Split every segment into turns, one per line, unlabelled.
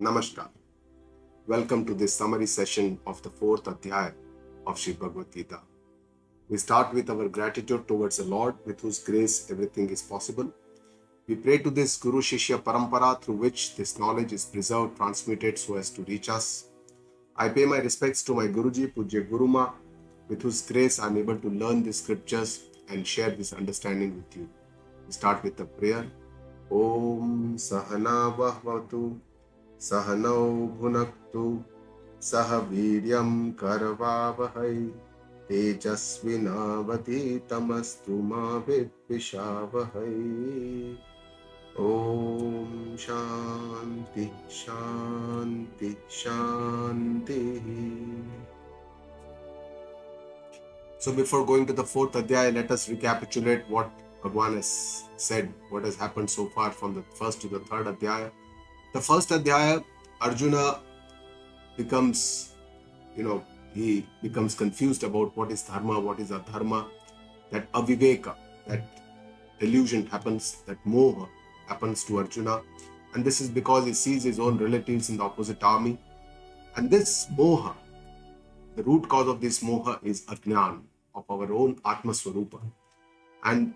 Namaskar. Welcome to this summary session of the fourth Adhyaya of Srimad Bhagavad Gita. We start with our gratitude towards the Lord, with whose grace everything is possible. We pray to this Guru Shishya Parampara through which this knowledge is preserved, transmitted so as to reach us. I pay my respects to my Guruji, Pujya Guruma, with whose grace I am able to learn the scriptures and share this understanding with you. We start with the prayer. Om Sahana Vahvatu Sahanau Bhunaktu Saha Viryam Karvavahai Tejasvinavati Tamastu Ma Vidvishavahai. Om Shanti Shanti Shanti. So before going to the fourth Adhyaya, let us recapitulate what Bhagwan has said, what has happened so far from the first to the third Adhyaya. The first Adhyaya, Arjuna becomes, he becomes confused about what is Dharma, what is Adharma. That aviveka, that delusion happens, that moha happens to Arjuna. And this is because he sees his own relatives in the opposite army. And this moha, the root cause of this moha is ajnan, of our own Atma Swarupa. And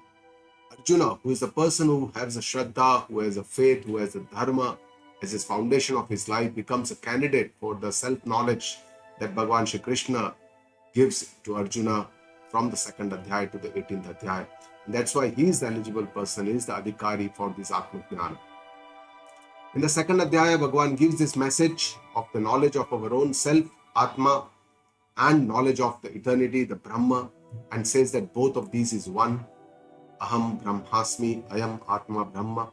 Arjuna, who is the person who has a Shraddha, who has a faith, who has a Dharma as his foundation of his life, becomes a candidate for the self-knowledge that Bhagwan Shree Krishna gives to Arjuna from the second Adhyaya to the 18th Adhyaya. And that's why he is the eligible person, he is the Adhikari for this Atma Jnana. In the second Adhyaya, Bhagwan gives this message of the knowledge of our own self, Atma, and knowledge of the eternity, the Brahma, and says that both of these is one. Aham Brahmasmi, Ayam Atma Brahma.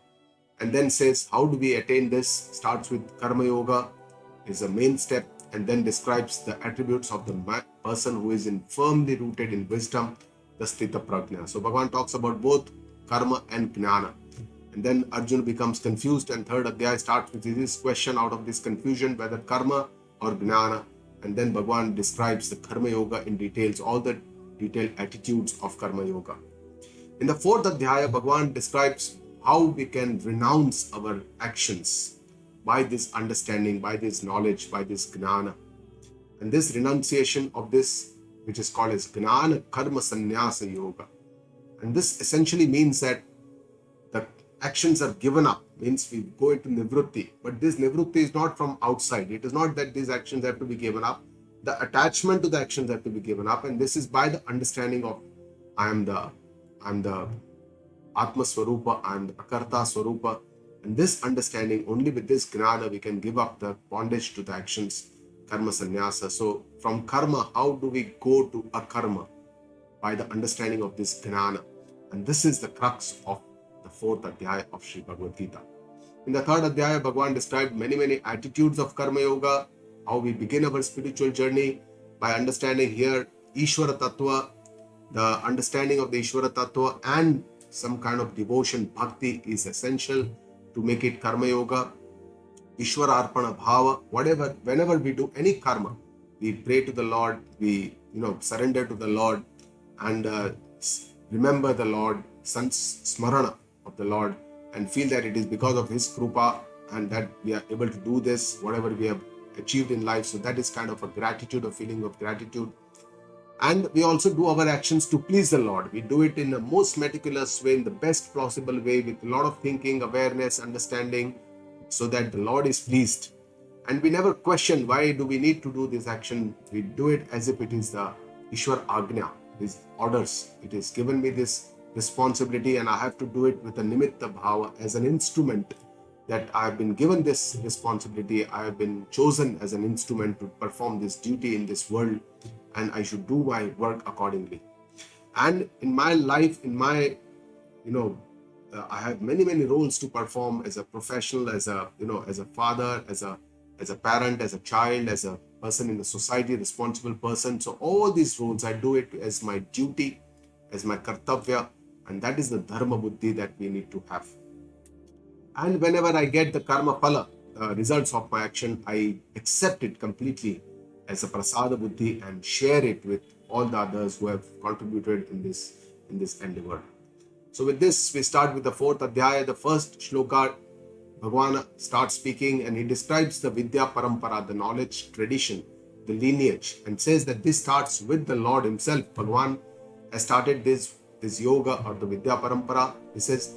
And then says, how do we attain this? Starts with Karma-yoga, is a main step, and then describes the attributes of the person who is firmly rooted in wisdom, the Sthita Prajna. So Bhagavan talks about both Karma and Jnana. And then Arjuna becomes confused, and third Adhyaya starts with this question out of this confusion, whether Karma or Jnana. And then Bhagavan describes the Karma-yoga in details, all the detailed attitudes of Karma-yoga. In the fourth Adhyaya, Bhagavan describes how we can renounce our actions by this understanding, by this knowledge, by this Jnana. And this renunciation of this, which is called as Jnana Karma Sannyasa Yoga. And this essentially means that the actions are given up, means we go into Nivrutti. But this Nivrutti is not from outside. It is not that these actions have to be given up. The attachment to the actions have to be given up. And this is by the understanding of I am the Atma Swarupa and Akarta Swarupa. And this understanding, only with this Jnana, we can give up the bondage to the actions, Karma Sannyasa. So from Karma, how do we go to Akarma? By the understanding of this Jnana. And this is the crux of the fourth Adhyaya of Srimad Bhagavad Gita. In the third Adhyaya, Bhagavan described many attitudes of Karma Yoga, how we begin our spiritual journey by understanding here Ishvara Tattva, the understanding of the Ishvara Tattva and some kind of devotion, bhakti is essential to make it Karma Yoga. Ishvara Arpana Bhava, whenever we do any karma, we pray to the Lord, we surrender to the Lord and remember the Lord, Smarana of the Lord, and feel that it is because of His Krupa and that we are able to do this, whatever we have achieved in life. So that is kind of a gratitude, a feeling of gratitude. And we also do our actions to please the Lord. We do it in the most meticulous way, in the best possible way, with a lot of thinking, awareness, understanding, so that the Lord is pleased. And we never question why do we need to do this action. We do it as if it is the Ishwar Agnya, His orders. It is given me this responsibility and I have to do it with a Nimitta Bhava, as an instrument that I have been given this responsibility. I have been chosen as an instrument to perform this duty in this world, and I should do my work accordingly. And in my life, I have many roles to perform as a professional, as a father, as a parent, as a child, as a person in the society, responsible person. So all these roles, I do it as my duty, as my kartavya, and that is the dharma buddhi that we need to have. And whenever I get the karma phala, results of my action, I accept it completely as a prasada buddhi and share it with all the others who have contributed in this endeavor. So with this, we start with the fourth Adhyaya. The first shloka Bhagavan starts speaking and he describes the Vidya Parampara, the knowledge tradition, the lineage, and says that this starts with the Lord himself. Bhagavan has started this yoga or the Vidya Parampara. He says,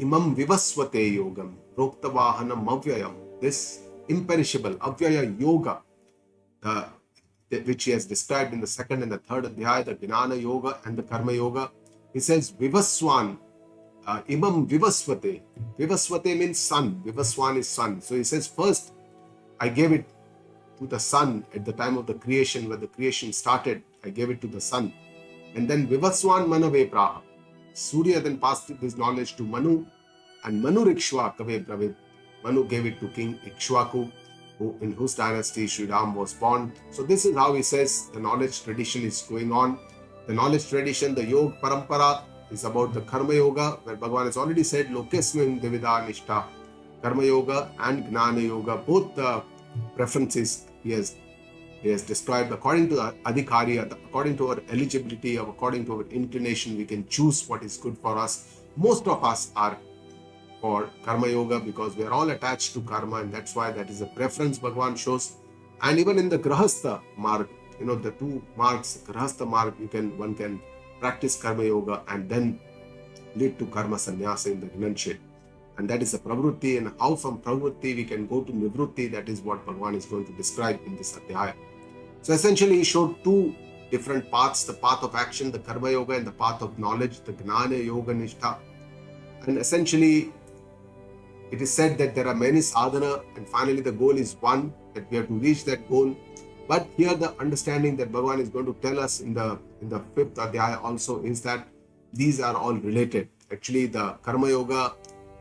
Imam Vivasvate Yogam, Roktavahanam Avyayam. This imperishable Avyaya Yoga, which he has described in the second and the third Adhyaya, the Jnana-yoga and the Karma-yoga. He says, Vivaswan, Imam Vivasvate. Vivasvate means sun. Vivaswan is sun. So he says, first, I gave it to the sun at the time of the creation, when the creation started. I gave it to the sun. And then Vivaswan Manave Praha. Surya then passed this knowledge to Manu, and Manu Rikshwa Kave Bravid. Manu gave it to King Ikshwaku, in whose dynasty Sri Ram was born. So this is how he says the knowledge tradition is going on. The knowledge tradition, the Yoga Parampara, is about the Karma Yoga, where Bhagavan has already said Lokesmin Devida Nishta. Karma Yoga and Jnana Yoga, both the preferences he has described according to the Adhikari, according to our eligibility, according to our inclination, we can choose what is good for us. Most of us are for Karma Yoga because we are all attached to karma, and that's why that is a preference Bhagavan shows. And even in the Grahastha Marg, the two margs, Grahastha Marg, one can practice Karma Yoga and then lead to Karma Sannyasa in the Renunciation. And that is a pravrutti, and how from pravrutti we can go to nivrutti, that is what Bhagavan is going to describe in this Adhyaya. So essentially he showed two different paths, the path of action, the Karma Yoga, and the path of knowledge, the Jnana Yoga Nishtha. And essentially it is said that there are many sadhana, and finally the goal is one, that we have to reach that goal. But here the understanding that Bhagavan is going to tell us in the fifth Adhyaya also is that these are all related. Actually, the Karma Yoga,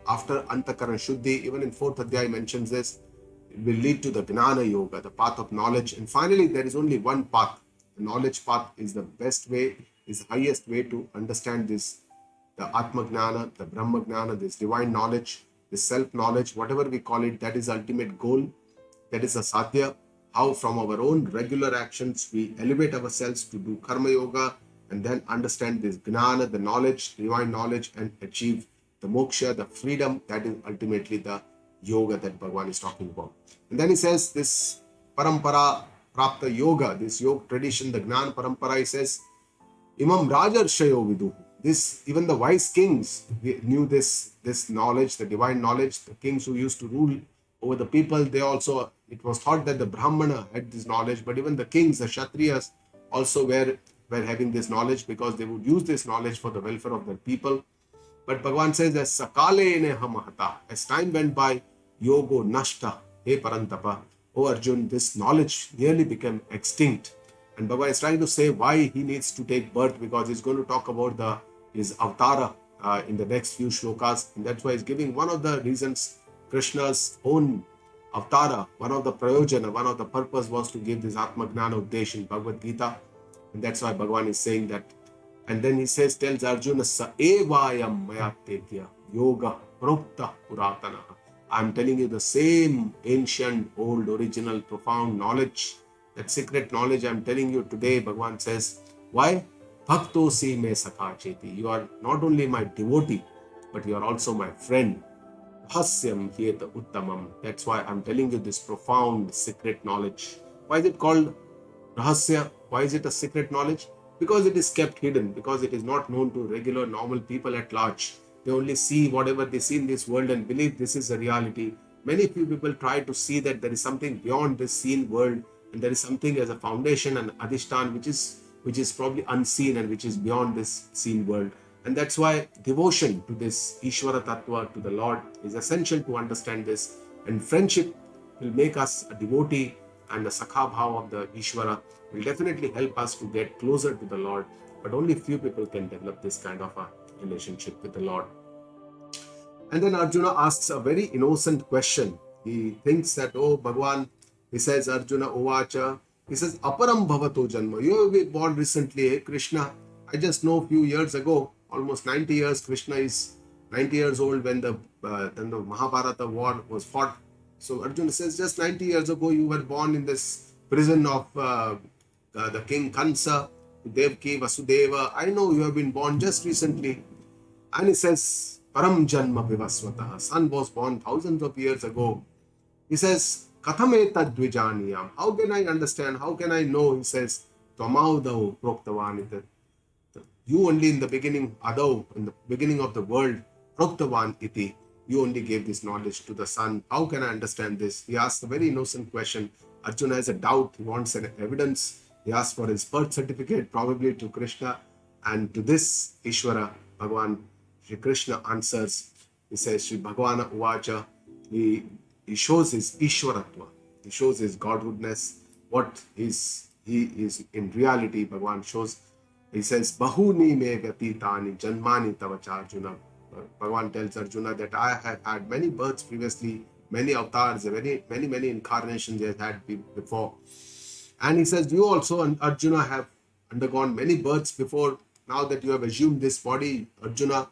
after Antakaran Shuddhi, even in fourth Adhyaya mentions this, it will lead to the Jnana Yoga, the path of knowledge. And finally, there is only one path. The knowledge path is the best way, is the highest way to understand this, the Atma Jnana, the Brahma Jnana, this divine knowledge, this self-knowledge, whatever we call it, that is the ultimate goal. That is a sadhya. How from our own regular actions we elevate ourselves to do Karma Yoga and then understand this Jnana, the knowledge, divine knowledge, and achieve the Moksha, the freedom. That is ultimately the yoga that Bhagavan is talking about. And then he says this Parampara Prapta Yoga, this yoga tradition, the Jnana Parampara, he says, Imam Rajarshayo Viduhu. This, even the wise kings knew this knowledge, the divine knowledge. The kings who used to rule over the people, they also, it was thought that the Brahmana had this knowledge, but even the kings, the Kshatriyas also were having this knowledge because they would use this knowledge for the welfare of their people. But Bhagavan says, as Sakale neha mahata, as time went by, yogo nashta, he parantapa, O Arjun, this knowledge nearly became extinct. And Bhagavan is trying to say why he needs to take birth, because he's going to talk about his avatara in the next few shlokas. And that's why he's giving one of the reasons, Krishna's own avatara, one of the prayojana, one of the purpose was to give this Atma Jnana Udesh in Bhagavad Gita. And that's why Bhagavan is saying that. And then he tells Arjuna, Sa evayam maya tetya yoga prokta puratana. I'm telling you the same ancient, old, original, profound knowledge, that secret knowledge I'm telling you today. Bhagavan says, why? Bhakto si me sakha cheti. You are not only my devotee, but you are also my friend. Hasyam hyeta uttamam. That's why I'm telling you this profound secret knowledge. Why is it called rahasya? Why is it a secret knowledge? Because it is kept hidden, because it is not known to regular normal people at large. They only see whatever they see in this world and believe this is a reality. Many few people try to see that there is something beyond this seen world, and there is something as a foundation and adhishtan which is probably unseen and which is beyond this seen world. And that's why devotion to this Ishvara Tattva, to the Lord, is essential to understand this. And friendship will make us a devotee, and the Sakha Bhav of the Ishvara will definitely help us to get closer to the Lord. But only few people can develop this kind of a relationship with the Lord. And then Arjuna asks a very innocent question. He thinks that, oh Bhagavan, he says, Arjuna Ovacha, he says, Aparam Bhavato Janma. You have been born recently, hey Krishna. I just know a few years ago, almost 90 years, Krishna is 90 years old when the Mahabharata war was fought. So Arjuna says, just 90 years ago, you were born in this prison of the king Kansa, Devaki, Vasudeva. I know you have been born just recently. And he says, param janma vivasvatah. Sun was born thousands of years ago. He says, Kathameta dvijaniyam. How can I understand? How can I know? He says, Tvamaudau proktavan. You only in the beginning, Adau, in the beginning of the world, proktavan iti. You only gave this knowledge to the sun. How can I understand this? He asked a very innocent question. Arjuna has a doubt. He wants an evidence. He asks for his birth certificate, probably to Krishna. And to this, Ishvara, Bhagavan, Shree Krishna answers. He says, Sri Bhagavana Uvacha. He shows his Ishwaratva. He shows his godhoodness. What he is in reality, Bhagavan shows. He says, Bahuni me vyatitani janmani tavacha Arjuna. Bhagavan tells Arjuna that I have had many births previously, many avatars, many incarnations he has had before. And he says, you also, Arjuna, have undergone many births before. Now that you have assumed this body, Arjuna,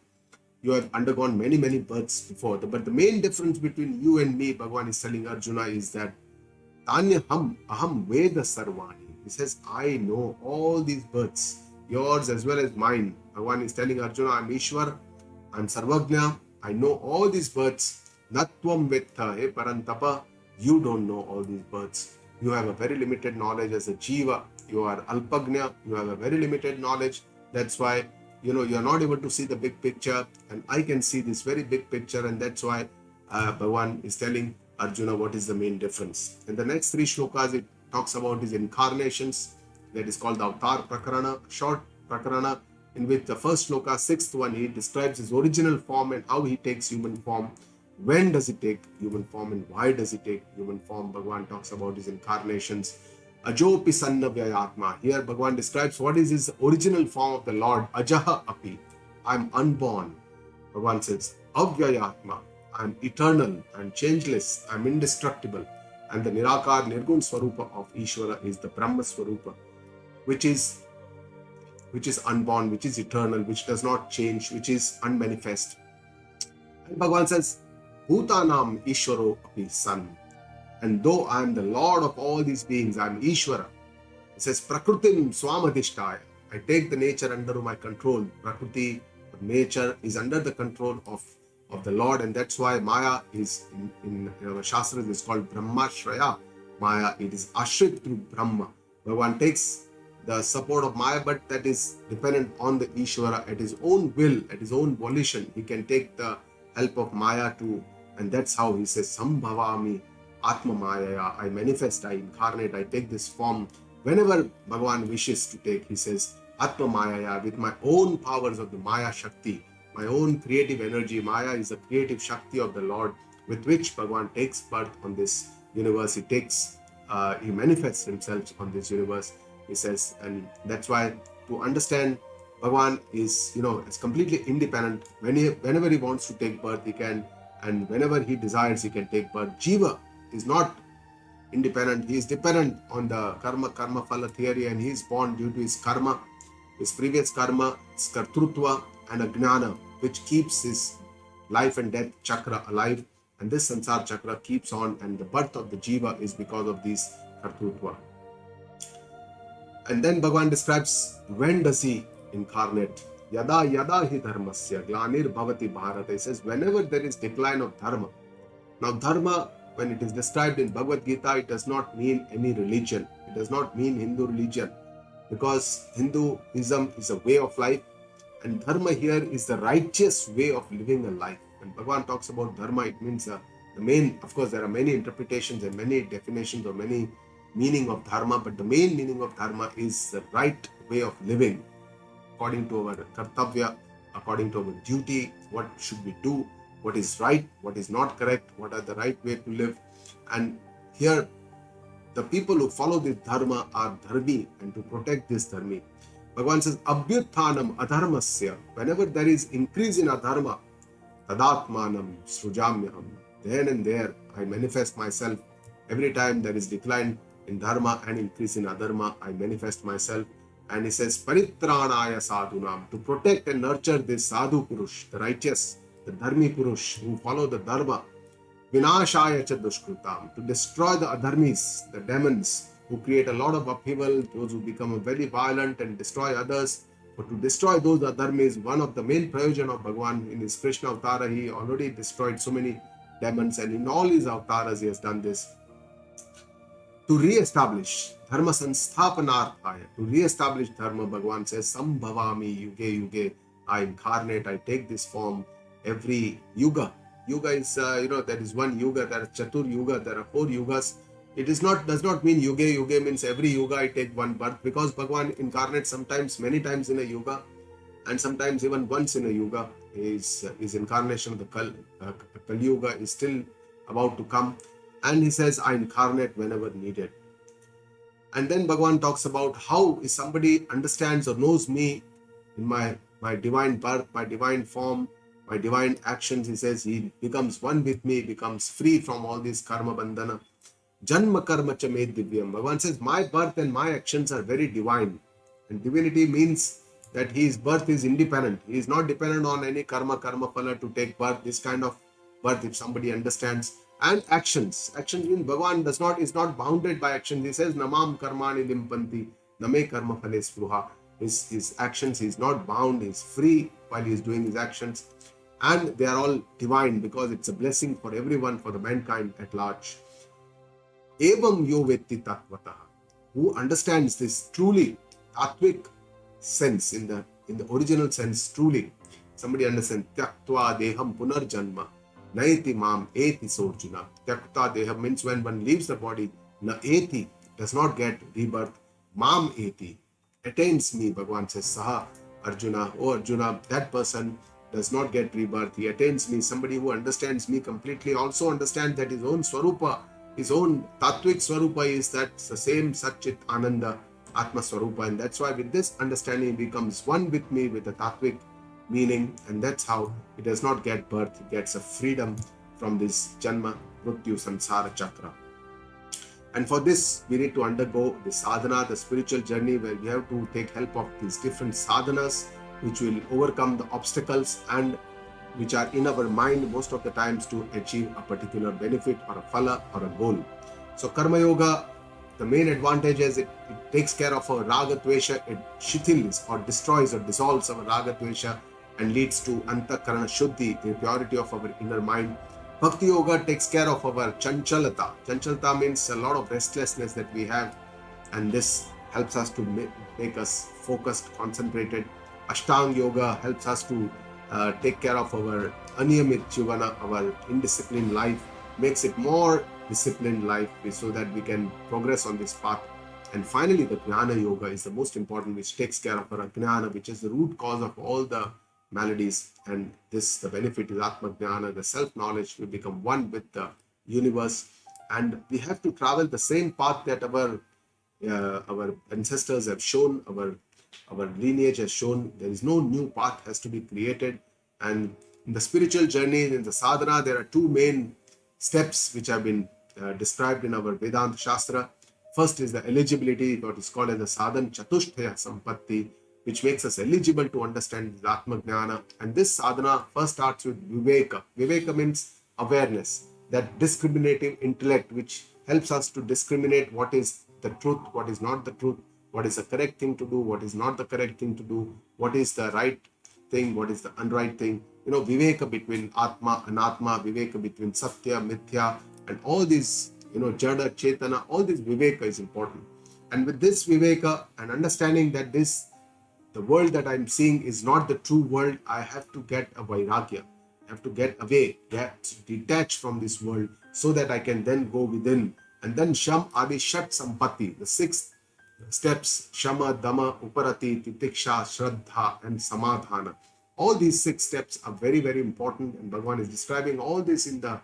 you have undergone many births before. But the main difference between you and me, Bhagavan is telling Arjuna, is that Tanyaham aham veda sarvani. He says, I know all these births, yours as well as mine. Bhagavan is telling Arjuna, I'm Ishwar, I'm Sarvagna, I know all these births. Natvam vettha, he parantapa, you don't know all these births. You have a very limited knowledge as a jiva. You are alpagna, you have a very limited knowledge. That's why, you are not able to see the big picture, and I can see this very big picture, and that's why Bhagavan is telling Arjuna what is the main difference. In the next 3 shlokas, it talks about his incarnations. That is called the Avatar Prakarana, short Prakarana, in which the first shloka, 6th one, he describes his original form and how he takes human form. When does he take human form and why does he take human form? Bhagavan talks about his incarnations. Ajopi sannavyayatma. Here Bhagavan describes what is his original form of the Lord. Ajaha api. I'm unborn. Bhagavan says, avyayatma. I'm eternal, I'm changeless, I'm indestructible. And the Nirakar Nirgun Swarupa of Ishvara is the Brahma Swarupa, which is unborn, which is eternal, which does not change, which is unmanifest. And Bhagavan says, Bhutanam Ishvaro api san. And though I am the Lord of all these beings, I am Ishvara. He says, Prakrutim Swamadhishtaya. I take the nature under my control. Prakriti, nature, is under the control of the Lord, and that's why Maya is in Shastras is called Brahmashraya. Maya, it is ashrit through Brahma. Bhagavan takes the support of Maya, but that is dependent on the Ishvara at his own will, at his own volition. He can take the help of Maya too, and that's how he says, Sambhavami Atma Maya. I manifest, I incarnate, I take this form whenever Bhagavan wishes to take. He says, Atma Maya, with my own powers of the Maya Shakti, my own creative energy. Maya is the creative Shakti of the Lord, with which Bhagavan takes birth on this universe. He manifests himself on this universe, he says. And that's why, to understand, Bhagavan is, is completely independent. Whenever he wants to take birth, he can, and whenever he desires, he can take birth. Jiva is not independent. He is dependent on the karma phala theory, and he is born due to his karma, his previous karma, his kartrutva, and a gnana, which keeps his life and death chakra alive. And this sansar chakra keeps on, and the birth of the jiva is because of these kartrutva. And then Bhagavan describes when does he incarnate. Yada yada hi dharmasya glanir bhavati bharata. He says, whenever there is decline of dharma. Now dharma, when it is described in Bhagavad Gita, it does not mean any religion. It does not mean Hindu religion, because Hinduism is a way of life, and dharma here is the righteous way of living a life. When Bhagavan talks about dharma, it means the main, of course, there are many interpretations and many definitions or many meaning of dharma, but the main meaning of dharma is the right way of living, according to our kartavya, according to our duty, what should we do, what is right, what is not correct, what are the right way to live. And here, the people who follow this dharma are dharmi, and to protect this dharmi, Bhagavan says, Abhyuthanam adharmasya. Whenever there is increase in adharma, tadatmanam srujamyaham. Then and there, I manifest myself. Every time there is decline in dharma and increase in adharma, I manifest myself. And he says, Paritranaya sadhunam. To protect and nurture this sadhu purush, the righteous, the dharmi purush, who follow the dharma. Vinashaya cha dushkrutam. To destroy the adharmis, the demons, who create a lot of upheaval, those who become very violent and destroy others. For to destroy those adharma is one of the main prayojan of Bhagavan. In his Krishna avatar, he already destroyed so many demons, and in all his avatars he has done this. To re-establish Dharma Sansthapanarthaya, to re-establish Dharma, Bhagavan says, Sambhavami Yuge Yuge, I incarnate, I take this form every yuga. Yuga is, there is one yuga, there is Chatur Yuga, there are 4 yugas. It is not, does not mean Yuge Yuge means every yuga I take one birth, because Bhagavan incarnates sometimes, many times in a yuga, and sometimes even once in a yuga. His incarnation of the Kali Yuga is still about to come. And he says, I incarnate whenever needed. And then Bhagavan talks about how if somebody understands or knows me in my divine birth, my divine form, my divine actions, he says he becomes one with me, becomes free from all these karma bandhana. Janma karma cha me divyam. Bhagavan says, my birth and my actions are very divine. And divinity means that his birth is independent. He is not dependent on any karma phala to take birth. This kind of birth, if somebody understands. And actions. Actions means Bhagavan is not bounded by actions. He says, Namam karmani limpanti, name karma phale spruha. His actions, he is not bound, he is free while he is doing his actions. And they are all divine because it's a blessing for everyone, for the mankind at large. Evam yo vetti tattvataha. Who understands this truly, tattvic sense, in the original sense, truly. Somebody understands, Tyaktva deham punarjanma. Naiti mam eti sorjuna. Tyakta deha means when one leaves the body, na eti, does not get rebirth. Mam eti, attains me, Bhagavan says, Saha Arjuna. Oh Arjuna, that person does not get rebirth. He attains me. Somebody who understands me completely also understands that his own Swarupa, his own Tattvic Swarupa is that the same Satchit Ananda Atma Swarupa. And that's why with this understanding he becomes one with me, with the Tattvic meaning, and that's how he does not get birth. He gets a freedom from this Janma, Mrityu, Samsara Chakra. And for this, we need to undergo the sadhana, the spiritual journey, where we have to take help of these different sadhanas, which will overcome the obstacles and which are in our mind most of the times to achieve a particular benefit or a phala or a goal. So Karma-yoga, the main advantage is it takes care of our raga dvesha, it shithils or destroys or dissolves our raga dvesha and leads to antakarana shuddhi, the purity of our inner mind. Bhakti yoga takes care of our chanchalata. Chanchalata means a lot of restlessness that we have, and this helps us to make us focused, concentrated. Ashtanga yoga helps us to take care of our aniyamit jivana, our indisciplined life, makes it more disciplined life so that we can progress on this path. And finally, the Jnana yoga is the most important, which takes care of our Jnana, which is the root cause of all the maladies. And this, the benefit is Atma Jnana, the self-knowledge. We become one with the universe, and we have to travel the same path that our ancestors have shown, our lineage has shown. There is no new path has to be created. And in the spiritual journey, in the sadhana, there are 2 main steps which have been described in our Vedanta Shastra. First is the eligibility, what is called as the sadhan chatushtaya sampatti, which makes us eligible to understand the Atma Jnana. And this sadhana first starts with viveka. Viveka means awareness, that discriminating intellect which helps us to discriminate what is the truth, what is not the truth, what is the correct thing to do, what is not the correct thing to do, what is the right thing, what is the unright thing. Viveka between Atma and Anatma, Viveka between Satya, Mithya, and all these, Jada, Chetana, all this Viveka is important. And with this Viveka and understanding that the world that I'm seeing is not the true world, I have to get a Vairagya. I have to get away, get detached from this world so that I can then go within. And then Sham Adi Shat Sampatti, the 6 steps, Shama, Dama, Uparati, Titiksha, Shraddha, and Samadhana. All these 6 steps are very, very important, and Bhagavan is describing all this in the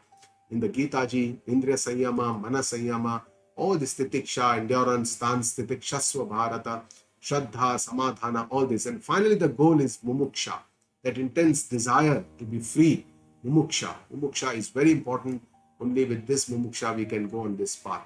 Geeta ji, Indriya Sanyama, Mana Sanyama, all this Titiksha, endurance, stance, Titikshasva Bharata, Shraddha, Samadhana, all this. And finally the goal is Mumuksha, that intense desire to be free. Mumuksha. Mumuksha is very important. Only with this Mumuksha we can go on this path.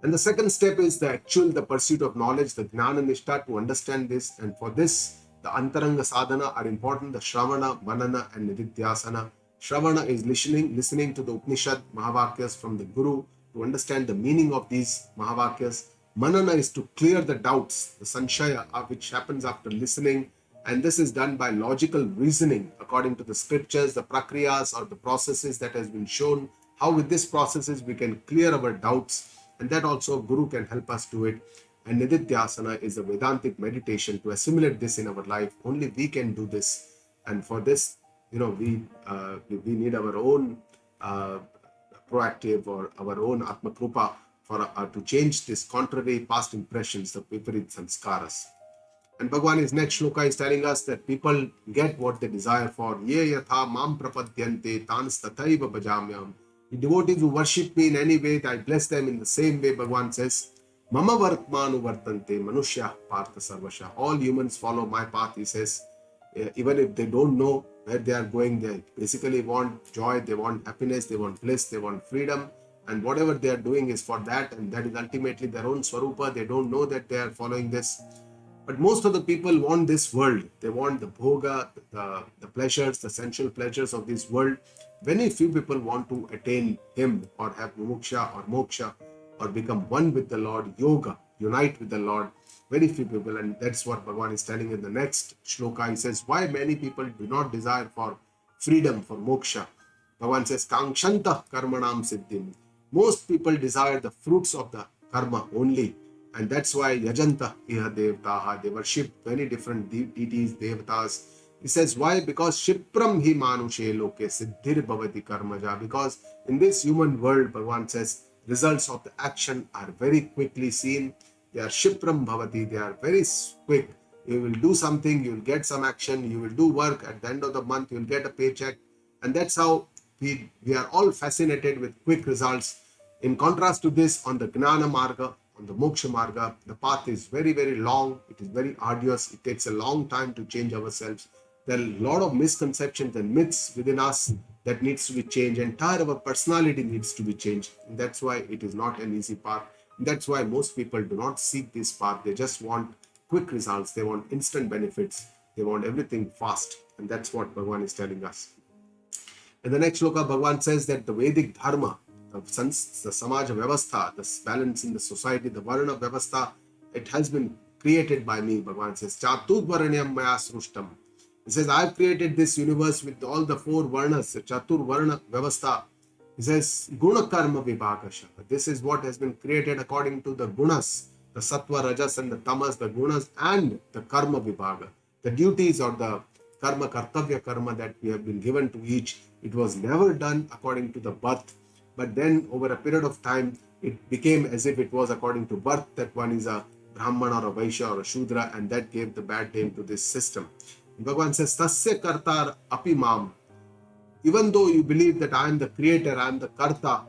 And the second step is the pursuit of knowledge, the Jnana Nishtha, to understand this. And for this, the Antaranga Sadhana are important, the Shravana, Manana, and Nididhyasana. Shravana is listening to the Upanishad Mahavakyas from the Guru to understand the meaning of these Mahavakyas. Manana is to clear the doubts, the sanshaya, which happens after listening. And this is done by logical reasoning according to the scriptures, the prakriyas or the processes that has been shown. How with these processes we can clear our doubts, and that also Guru can help us do it. And Nididhyasana is a Vedantic meditation to assimilate this in our life. Only we can do this. And for this, we need our own proactive or our own Atma Krupa for to change this contrary past impressions, the Viparit Sanskaras. And Bhagwan's next shloka is telling us that people get what they desire for. Ye yatha mam prapadyante tans tathaiva bhajamyam. The devotees who worship me in any way, I bless them in the same way. Bhagwan says, Mama vartmanu vartante manushya partha sarvasha. All humans follow my path, he says. Even if they don't know where they are going, they basically want joy, they want happiness, they want bliss, they want freedom. And whatever they are doing is for that, and that is ultimately their own swarupa. They don't know that they are following this. But most of the people want this world. They want the bhoga, the pleasures, the sensual pleasures of this world. Very few people want to attain Him or have Moksha or Moksha or become one with the Lord, yoga, unite with the Lord. Very few people, and that's what Bhagavan is telling in the next shloka. He says, why many people do not desire for freedom, for moksha. Bhagavan says, Kankshanta karmanam siddhim. Most people desire the fruits of the karma only. And that's why Yajanta iha devtaha, they worship many different deities, devatas. He says, why? Because Shipram hi manushe loke siddhir bhavati karmaja. Because in this human world, Bhagavan says, results of the action are very quickly seen. They are Shipram bhavati, they are very quick. You will do something, you will get some action, you will do work, at the end of the month, you will get a paycheck. And that's how we are all fascinated with quick results. In contrast to this, on the Gnana Marga, on the Moksha Marga, the path is very, very long. It is very arduous. It takes a long time to change ourselves. There are a lot of misconceptions and myths within us that needs to be changed. Entire our personality needs to be changed. And that's why it is not an easy path. And that's why most people do not seek this path. They just want quick results. They want instant benefits. They want everything fast. And that's what Bhagavan is telling us. In the next shloka, Bhagavan says that the Vedic Dharma, the Samaj Vyavastha, the balance in the society, the Varna Vyavastha, it has been created by me. Bhagavan says, Chatur Varanyam Maya Srushtam. He says, I've created this universe with all the four Varnas, Chatur Varna Vyavastha. He says, Guna Karma Vibhakasha. This is what has been created according to the Gunas, the Sattva, Rajas and the Tamas, the Gunas and the Karma Vibhaga. The duties or the Karma, Kartavya Karma that we have been given to each. It was never done according to the birth. But then over a period of time, it became as if it was according to birth, that one is a Brahman or a Vaishya or a Shudra, and that gave the bad name to this system. Bhagavan says, Tasya Kartar Api Mam. Even though you believe that I am the creator, I am the Karta,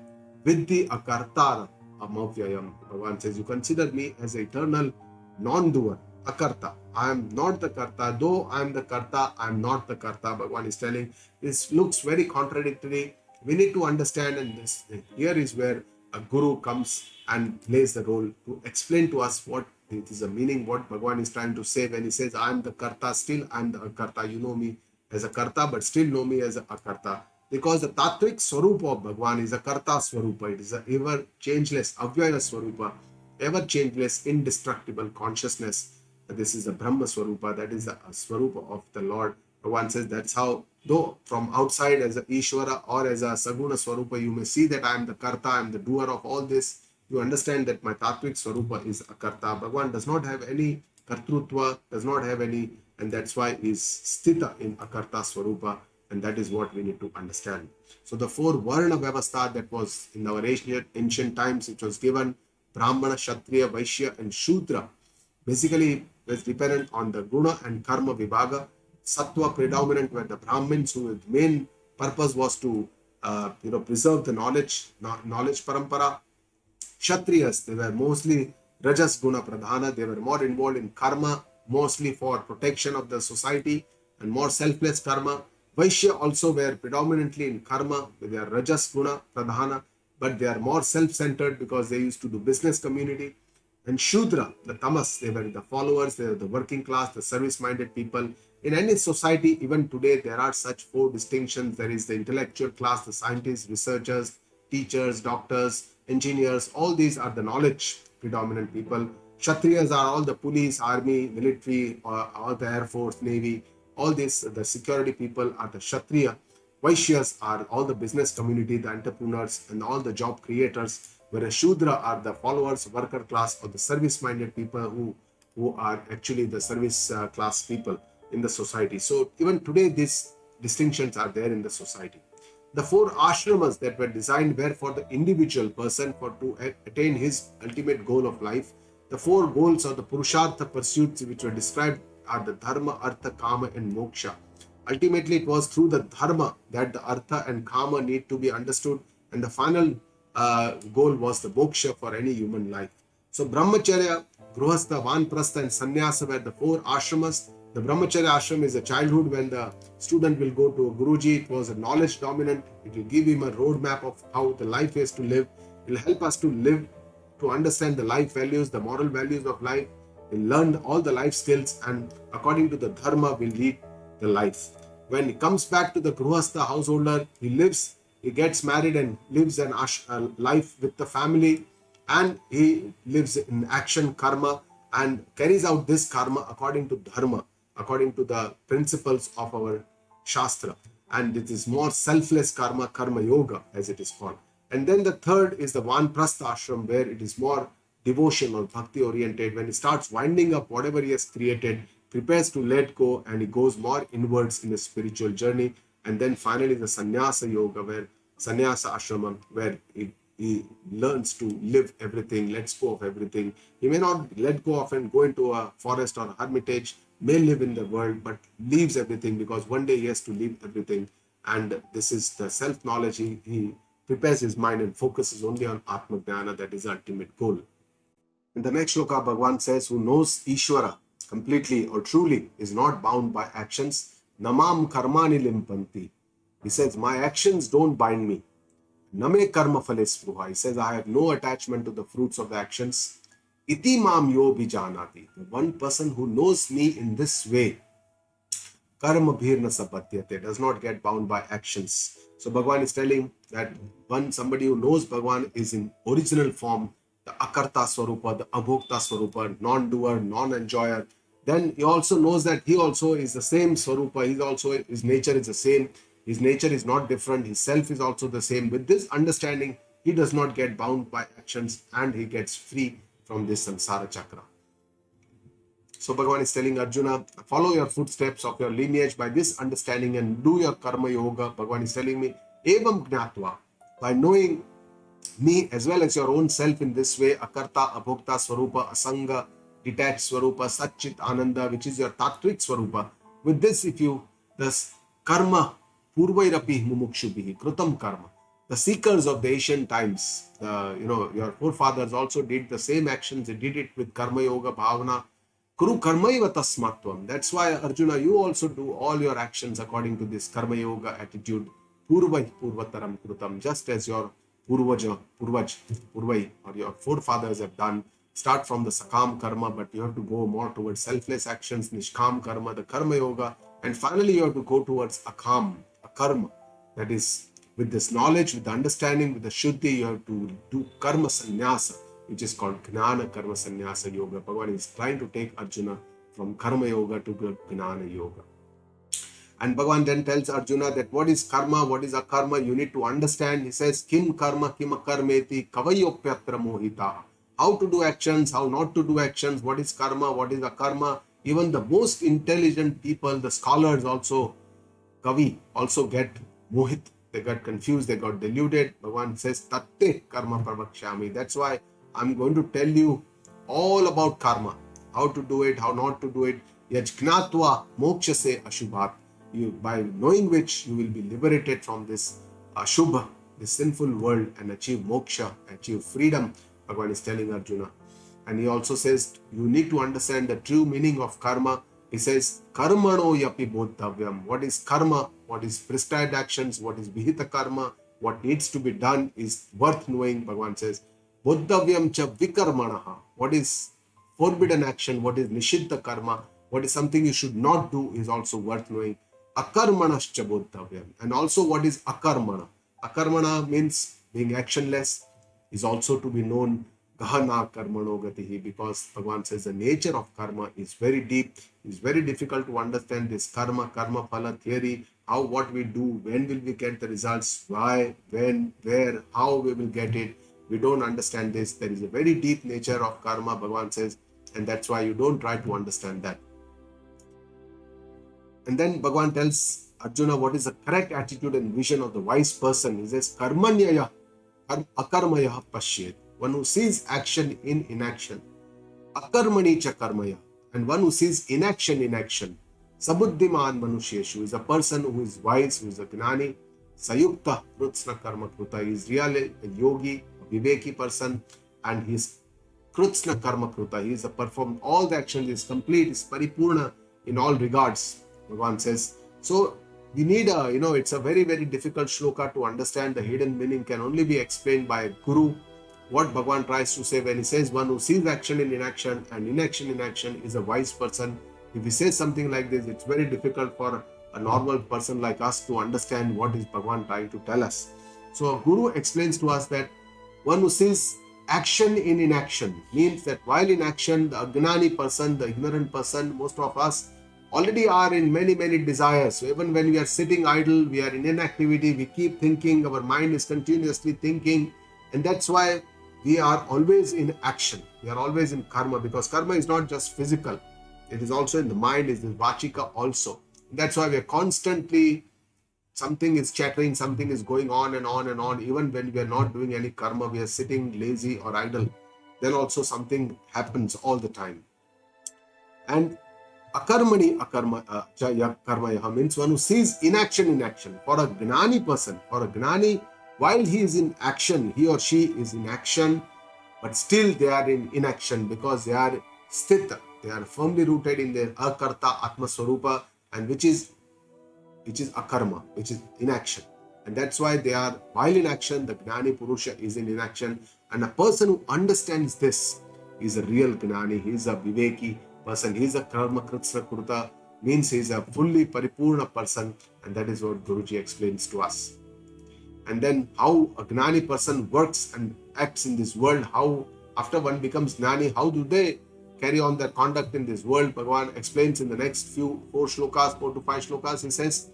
Vidhi Akartar Amavyayam. Bhagavan says, you consider me as an eternal non-doer, Akarta. I am not the Karta. Though I am the Karta, I am not the Karta. Bhagavan is telling, this looks very contradictory. We need to understand, and this here is where a guru comes and plays the role to explain to us what it is the meaning, what Bhagavan is trying to say when he says, I am the Karta, still I am the Akarta. You know me as a Karta, but still know me as a Akarta. Because the Tattvic Swarupa of Bhagavan is a Karta Swarupa. It is a ever changeless, Avyaya Swarupa, ever changeless, indestructible consciousness. This is the Brahma Swarupa, that is the Swarupa of the Lord. Bhagavan says that's how, though from outside as a Ishvara or as a Saguna Swarupa, you may see that I am the Karta, I am the doer of all this. You understand that my Tattvic Swarupa is a Karta. Bhagavan does not have any Kartrutva, does not have any, and that's why he is Sthita in Akarta Swarupa, and that is what we need to understand. So the four Varna Vyavastha that was in our ancient times, which was given, Brahmana, Kshatriya, Vaishya and Shudra, basically was dependent on the Guna and Karma Vibhaga. Sattva predominant were the Brahmins, whose main purpose was to preserve the knowledge parampara. Kshatriyas, they were mostly Rajas Guna Pradhana. They were more involved in karma, mostly for protection of the society and more selfless karma. Vaishya also were predominantly in karma. They are Rajas Guna Pradhana, but they are more self-centered because they used to do business community. And Shudra, the Tamas, they were the followers, they were the working class, the service-minded people. In any society, even today, there are such four distinctions. There is the intellectual class, the scientists, researchers, teachers, doctors, engineers. All these are the knowledge predominant people. Kshatriyas are all the police, army, military, all the air force, navy. All this, the security people are the Kshatriya. Vaishyas are all the business community, the entrepreneurs, and all the job creators. Whereas Shudra are the followers, worker class, or the service-minded people who are actually the service class people in the society. So even today, these distinctions are there in the society. The four ashramas that were designed were for the individual person for to attain his ultimate goal of life. The four goals or the purushartha pursuits which were described are the dharma, artha, kama, and moksha. Ultimately, it was through the dharma that the artha and kama need to be understood, and the final goal was the moksha for any human life. So, brahmacharya, gruhastha, vanprastha, and sannyasa were the four ashramas. The brahmacharya ashram is a childhood when the student will go to a guruji. It was a knowledge dominant. It will give him a roadmap of how the life is to live. It will help us to live, to understand the life values, the moral values of life. We'll learn all the life skills, and according to the dharma, will lead the life. When he comes back to the gruhastha householder, he gets married and lives a life with the family, and he lives in action karma and carries out this karma according to dharma, according to the principles of our shastra. And it is more selfless karma, karma-yoga as it is called. And then the third is the vanprastha ashram, where it is more devotion or bhakti oriented. When he starts winding up whatever he has created, prepares to let go, and he goes more inwards in the spiritual journey. And then finally the sannyasa yoga, where sannyasa ashrama, where he learns to live everything, lets go of everything. He may not let go of and go into a forest or a hermitage, may live in the world, but leaves everything, because one day he has to leave everything. And this is the self-knowledge. He prepares his mind and focuses only on Atma Jnana, that is the ultimate goal. In the next shloka, Bhagavan says, who knows Ishvara completely or truly is not bound by actions, namam karmani limpanti. He says, my actions don't bind me. Name karma phale spruha. He says, I have no attachment to the fruits of the actions. Iti mam yo bijanati. The one person who knows me in this way, karma bhirna sapatyate, does not get bound by actions. So Bhagavan is telling that somebody who knows Bhagavan is in original form, the akarta swarupa, the abhokta swarupa, non-doer, non-enjoyer, then he also knows that he also is the same swarupa. His nature is the same. His nature is not different. His self is also the same. With this understanding, he does not get bound by actions, and he gets free from this samsara chakra. So Bhagavan is telling Arjuna, follow your footsteps of your lineage by this understanding and do your karma yoga. Bhagavan is telling me, evam gnatva, by knowing me as well as your own self in this way, akarta, abhokta, swarupa, asanga, detached swarupa, satchit, ananda, which is your tattvic swarupa. With this, if you, thus karma, purvairapi mumukshubihi, krutam karma. The seekers of the ancient times, your forefathers also did the same actions. They did it with karma yoga, bhavana. Kuru karmaiva tasmatvam. That's why, Arjuna, you also do all your actions according to this karma yoga attitude. Purvaj purvataram krutam. Just as your purvaj, or your forefathers have done. Start from the sakam karma, but you have to go more towards selfless actions, nishkam karma, the karma yoga. And finally, you have to go towards akam, a karma. That is, with this knowledge, with the understanding, with the shuddhi, you have to do karma sannyasa, which is called Gnana Karma Sannyasa Yoga. Bhagavan is trying to take Arjuna from Karma Yoga to Gnana Yoga. And Bhagavan then tells Arjuna that what is karma, what is akarma, you need to understand. He says, Kim karma, kim akarmeti, kavayopyatra mohita. How to do actions, how not to do actions, what is karma, what is akarma. Even the most intelligent people, the scholars also, kavi, also get mohit. They got confused, they got deluded. Bhagavan says, Tatte karma pravakshami. That's why I'm going to tell you all about karma, how to do it, how not to do it. Yajgnatva moksha se ashubhat. By knowing which you will be liberated from this ashubha, this sinful world, and achieve moksha, achieve freedom, Bhagavan is telling Arjuna. And he also says, you need to understand the true meaning of karma. He says, karmano yapi bodhavyam. What is karma? What is prescribed actions? What is vihita karma? What needs to be done is worth knowing. Bhagavan says, bodhavyam cha vikarmanaha. What is forbidden action? What is nishiddha karma? What is something you should not do is also worth knowing. Akarmanascha bodhavyam. And also what is akarmana? Akarmana means being actionless, is also to be known. Gahana karmano gatihi, because Bhagavan says the nature of karma is very deep. It's very difficult to understand this karma phala theory, how, what we do, when will we get the results, why, when, where, how we will get it. We don't understand this. There is a very deep nature of karma, Bhagavan says, and that's why you don't try to understand that. And then Bhagavan tells Arjuna what is the correct attitude and vision of the wise person. He says, Karmanyaya akarmaya pashyet. One who sees action in inaction. Akarmani cha karmaya. And one who sees inaction in action. Sabuddhiman manusheshu is a person who is wise, who is a gnani. Sayukta krutsna karma kruta. He is really a yogi, a viveki person, and he is krutsna karma kruta. He is a performed all the actions, is complete, is paripurna in all regards. Bhagavan says. So we need a, it's a very, very difficult shloka to understand. The hidden meaning can only be explained by a guru. What Bhagavan tries to say when he says one who sees action in inaction and inaction in action is a wise person. If he says something like this, it's very difficult for a normal person like us to understand what is Bhagavan trying to tell us. So a guru explains to us that one who sees action in inaction means that while in action, the agnani person, the ignorant person, most of us already are in many, many desires. So even when we are sitting idle, we are in inactivity, we keep thinking, our mind is continuously thinking, and that's why we are always in action. We are always in karma, because karma is not just physical. It is also in the mind, it is vachika also. That's why we are constantly, something is chattering, something is going on and on and on. Even when we are not doing any karma, we are sitting lazy or idle, then also something happens all the time. And akarmani karmaya means one who sees inaction in action. For a gnani person, for a gnani, while he is in action, he or she is in action, but still they are in inaction because they are sthita. They are firmly rooted in their akarta atma swarupa, and which is akarma, which is inaction. And that's why they are, while in action, the gnani purusha is in inaction. And a person who understands this is a real gnani. He is a viveki person. He is a karma kritsna kurta, means he is a fully paripurna person. And that is what Guruji explains to us. And then how a gnani person works and acts in this world, how after one becomes gnani, how do they carry on their conduct in this world? Bhagavan explains in the next 4 to 5 shlokas. He says,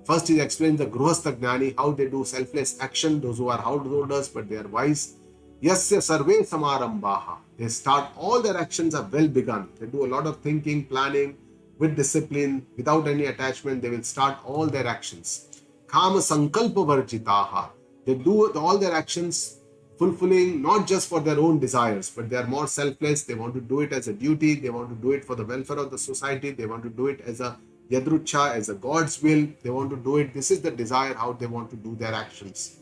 first he explains the Gruhastha Gnani, how they do selfless action, those who are householders but they are wise. Yasya sarve samarambaha. They start, all their actions are well begun. They do a lot of thinking, planning, with discipline, without any attachment. They will start all their actions. Kama sankalpa varjitaha. They do all their actions fulfilling not just for their own desires, but they are more selfless. They want to do it as a duty. They want to do it for the welfare of the society. They want to do it as a yadrucha, as a God's will. They want to do it. This is the desire, how they want to do their actions.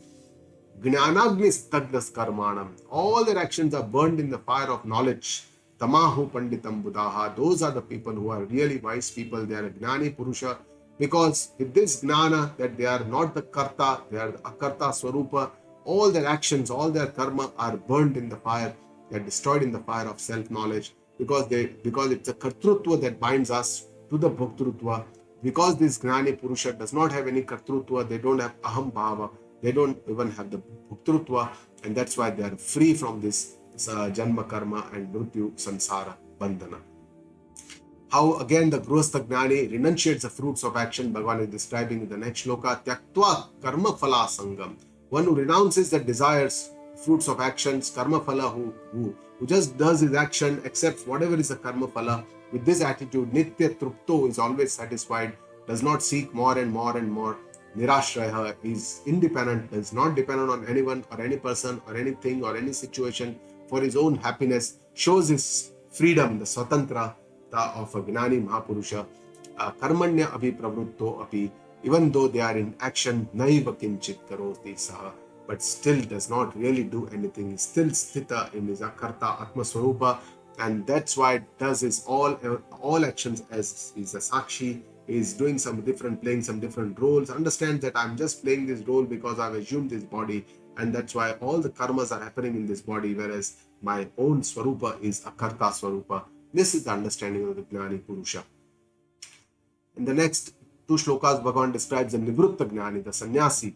Jnanagnis tagdas karmanam. All their actions are burned in the fire of knowledge. Tamahu panditam buddhaha. Those are the people who are really wise people. They are a gnani purusha. Because with this gnana, that they are not the karta, they are the akarta swarupa, all their actions, all their karma are burned in the fire. They are destroyed in the fire of self-knowledge. Because it's a kartrutva that binds us to the bhaktrutva. Because this gnani purusha does not have any kartrutva, they don't have aham bhava, they don't even have the bhaktrutva, and that's why they are free from this janma karma and mrityu samsara bandhana. How again the Grihastha Gnani renunciates the fruits of action. Bhagavan is describing in the next shloka, Tyaktva karma phala sangam. One who renounces the desires, fruits of actions, karma phala, who just does his action, accepts whatever is the karma phala. With this attitude, nitya trupto, is always satisfied, does not seek more and more and more. Nirashraya is independent, is not dependent on anyone or any person or anything or any situation for his own happiness, shows his freedom, the swatantra of a Gnani Mahapurusha. Karmanya abhi pravrutto api, even though they are in action, naiva kinchit karoti saha, but still does not really do anything. He still sthita in his akarta atma swarupa, and that's why it does his all actions as he's a sakshi. Is doing playing some different roles. Understand that I'm just playing this role because I've assumed this body, and that's why all the karmas are happening in this body, whereas my own swarupa is akarta swarupa. This is the understanding of the Gnani Purusha. In the next 2 shlokas, Bhagavan describes the Nivrutta Gnani, the sannyasi,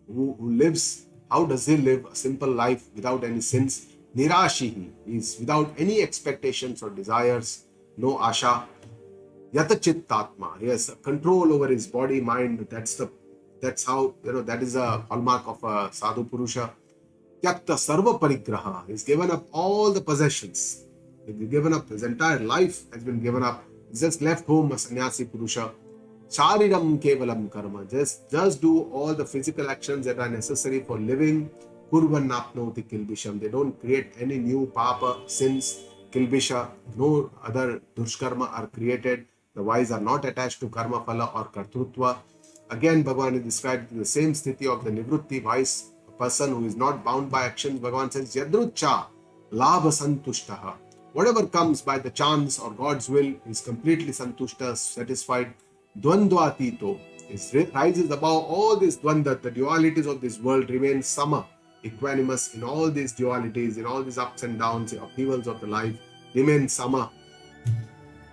who lives. How does he live a simple life without any sins? Nirashihi, he is without any expectations or desires, no asha. Yatachittatma, he has control over his body, mind. That's how, that is a hallmark of a sadhu purusha. Yakta sarva parigraha, he's given up all the possessions. He's given up, his entire life has been given up. He's just left home, a sannyasi purusha. Shariram kevalam karma, just do all the physical actions that are necessary for living. Kurvan napnoti kilbisham, they don't create any new papa, sins, kilbisha, no other dushkarma are created. The wise are not attached to karma phala or kartrutva. Again, Bhagavan is described in the same sthiti of the nivrutti, wise person who is not bound by actions. Bhagavan says, Yadrucha labha santushtaha. Whatever comes by the chance or God's will is completely santushta, satisfied. Dvandva atito, it rises above all these dvanda, the dualities of this world remain sama, equanimous in all these dualities, in all these ups and downs, upheavals of the life, remain sama.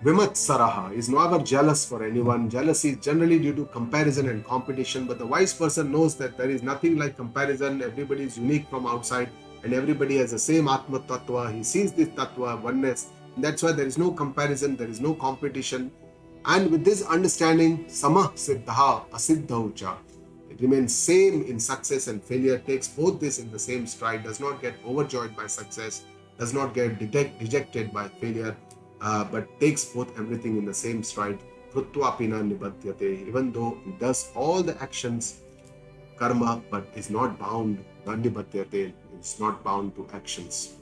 Vimatsaraha is never jealous for anyone. Jealousy is generally due to comparison and competition, but the wise person knows that there is nothing like comparison. Everybody is unique from outside and everybody has the same Atma Tattva. He sees this Tattva, oneness. That's why there is no comparison, there is no competition. And with this understanding, Sama Siddha Asiddhaucha, it remains same in success and failure, takes both this in the same stride, does not get overjoyed by success, does not get dejected by failure, but takes both everything in the same stride. Krutvapina nibadyate, even though he does all the actions, karma, but is not bound, nibadyate, is not bound to actions.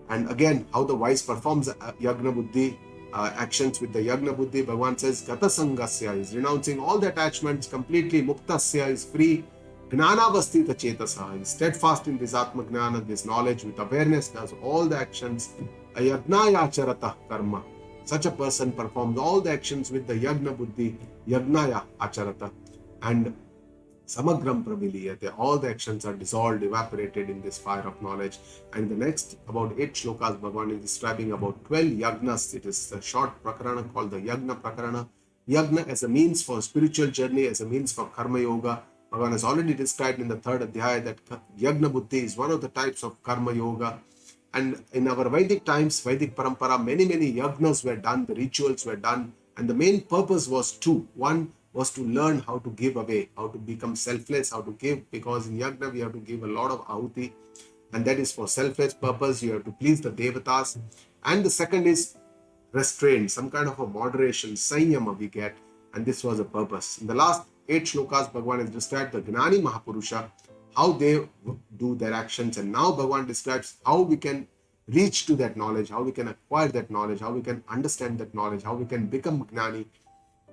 And again, how the wise performs yagna buddhi, actions with the yagna buddhi, Bhagavan says, Gata sangasya is renouncing all the attachments completely, muktasya is free, gnanavastita chetasa is steadfast in this atma gnana, this knowledge with awareness, does all the actions. Ayadnaya acharata karma. Such a person performs all the actions with the yagna buddhi, yagnaya acharata, and samagram praviliyate. All the actions are dissolved, evaporated in this fire of knowledge. And the next, about 8 shlokas, Bhagavan is describing about 12 yagnas. It is a short prakarana called the Yagna Prakarana. Yagna as a means for spiritual journey, as a means for Karma-yoga. Bhagavan has already described in the 3rd Adhyaya that Yagna Buddhi is one of the types of Karma-yoga. And in our Vedic times, Vedic parampara, many yagnas were done, the rituals were done. And the main purpose was two. One was to learn how to give away, how to become selfless, how to give, because in yagna we have to give a lot of ahuti, and that is for selfless purpose. You have to please the devatas. And the second is restraint, some kind of a moderation, sanyama we get, and this was a purpose. In the last 8 shlokas, Bhagavan has described the Gnani Mahapurusha, how they do their actions, and now Bhagavan describes how we can reach to that knowledge, how we can acquire that knowledge, how we can understand that knowledge, how we can become Gnani.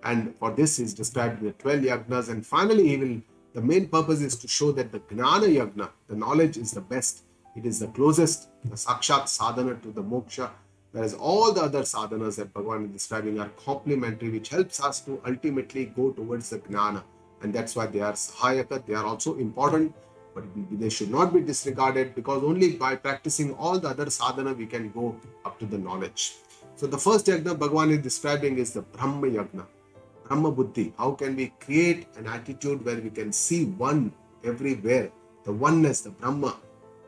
And for this is described the 12 yagnas. And finally, the main purpose is to show that the Gnana Yagna, the knowledge, is the best. It is the closest, the Sakshat sadhana to the Moksha. Whereas all the other sadhanas that Bhagavan is describing are complementary, which helps us to ultimately go towards the Gnana. And that's why they are Sahayaka. They are also important, but they should not be disregarded, because only by practicing all the other sadhana we can go up to the knowledge. So the first yagna Bhagavan is describing is the Brahma Yagna. Brahma Buddhi. How can we create an attitude where we can see one everywhere? The oneness, the Brahma,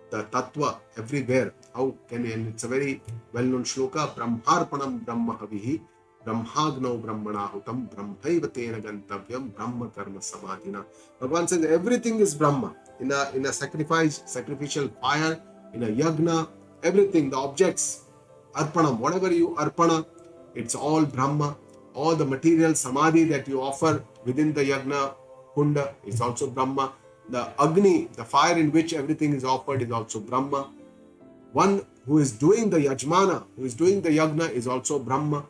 the Tattva everywhere. How can we? And it's a very well-known shloka. Brahmarpanam Brahma Havihi, Brahmagno Brahmanahutam, Brahmaiva Tena Gantavyam, Brahma Karma Samadhina. Bhagavan says everything is Brahma. In a sacrificial fire, in a yagna, everything, the objects, arpanam, whatever you arpana, it's all Brahma. All the material samadhi that you offer within the yagna kunda is also Brahma. The Agni, the fire in which everything is offered, is also Brahma. One who is doing the yajmana, who is doing the yagna, is also Brahma.